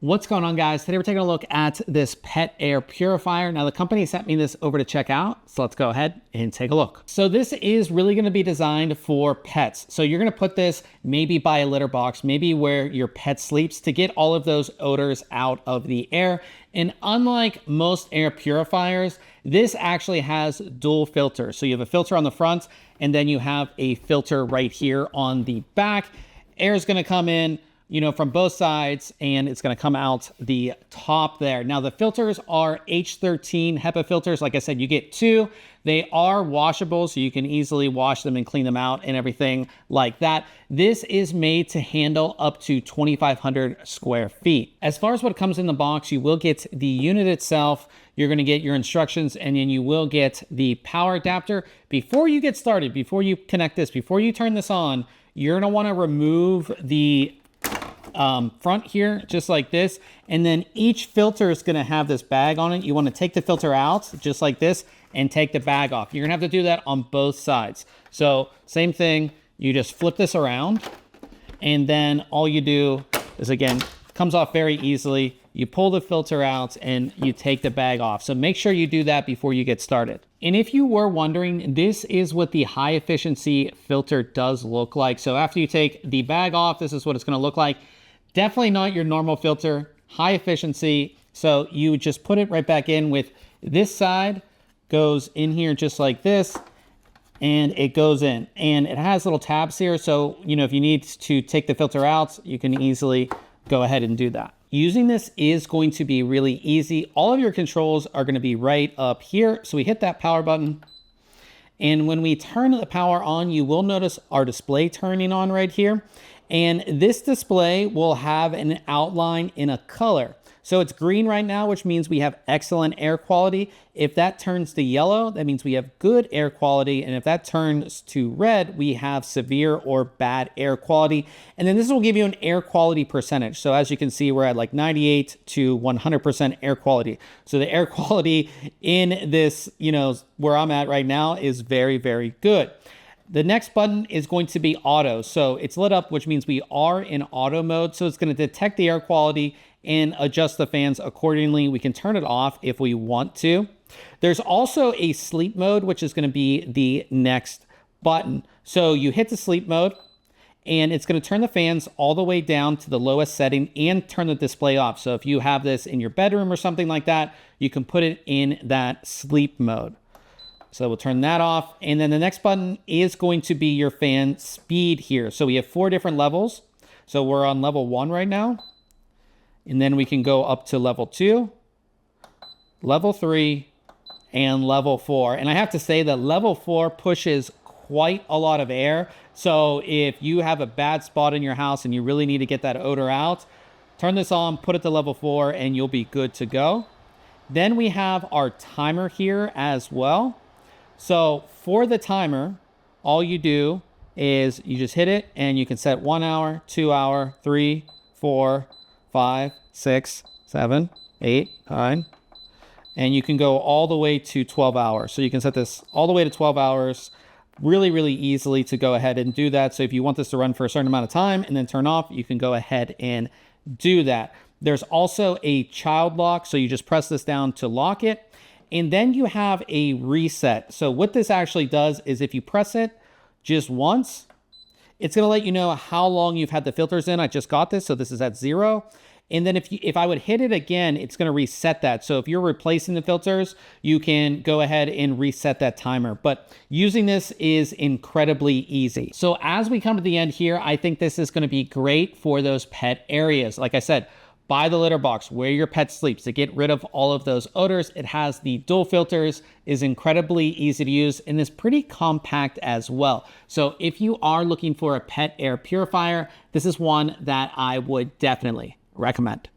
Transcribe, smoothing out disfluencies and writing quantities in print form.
What's going on, guys? Today we're taking a look at this pet air purifier. Now the company sent me this over to check out, so let's go ahead and take a look. So this is really going to be designed for pets. So you're going to put this maybe by a litter box, maybe where your pet sleeps, to get all of those odors out of the air. And unlike most air purifiers, this actually has dual filters. So you have a filter on the front, and then you have a filter right here on the back. Air is going to come in, you know, from both sides, and it's going to come out the top there. Now the filters are H13 HEPA filters. Like I said, you get two. They are washable, so you can easily wash them and clean them out and everything like that. This is made to handle up to 2,500 square feet. As far as what comes in the box, you will get the unit itself. You're going to get your instructions, and then you will get the power adapter. Before you get started, before you connect this, before you turn this on, you're going to want to remove the front here, just like this, and then each filter is going to have this bag on it. You want to take the filter out just like this and take the bag off. You're gonna have to do that on both sides. So same thing, you just flip this around, and then all you do is, again, comes off very easily. You pull the filter out and you take the bag off. So make sure you do that before you get started. And if you were wondering, this is what the high efficiency filter does look like. So after you take the bag off, this is what it's going to look like. Definitely not your normal filter, high efficiency. So you just put it right back in. With this side goes in here just like this, and it goes in, and it has little tabs here. So, you know, if you need to take the filter out, you can easily go ahead and do that. Using this is going to be really easy. All of your controls are going to be right up here. So we hit that power button, and when we turn the power on, you will notice our display turning on right here. And this display will have an outline in a color. So it's green right now, which means we have excellent air quality. If that turns to yellow, that means we have good air quality. And if that turns to red, we have severe or bad air quality. And then this will give you an air quality percentage. So as you can see, we're at like 98 to 100% air quality. So the air quality in this, you know, where I'm at right now is very, very good. The next button is going to be auto. So it's lit up, which means we are in auto mode. So it's going to detect the air quality and adjust the fans accordingly. We can turn it off if we want to. There's also a sleep mode, which is going to be the next button. So you hit the sleep mode, and it's going to turn the fans all the way down to the lowest setting and turn the display off. So if you have this in your bedroom or something like that, you can put it in that sleep mode. So we'll turn that off. And then the next button is going to be your fan speed here. So we have 4 different levels. So we're on level 1 right now. And then we can go up to level 2, level 3, and level 4. And I have to say that level 4 pushes quite a lot of air. So if you have a bad spot in your house and you really need to get that odor out, turn this on, put it to level 4, and you'll be good to go. Then we have our timer here as well. So for the timer, all you do is you just hit it, and you can set 1 hour, 2 hour, 3, 4, 5, 6, 7, 8, 9, and you can go all the way to 12 hours. So you can set this all the way to 12 hours really, really easily to go ahead and do that. So if you want this to run for a certain amount of time and then turn off, you can go ahead and do that. There's also a child lock. So you just press this down to lock it. And then you have a reset. So what this actually does is if you press it just once, it's going to let you know how long you've had the filters in. I just got this, so this is at 0. And then if I would hit it again, it's going to reset that. So if you're replacing the filters, you can go ahead and reset that timer. But using this is incredibly easy. So as we come to the end here, I think this is going to be great for those pet areas. Like I said, buy the litter box where your pet sleeps to get rid of all of those odors. It has the dual filters, is incredibly easy to use, and is pretty compact as well. So if you are looking for a pet air purifier, this is one that I would definitely recommend.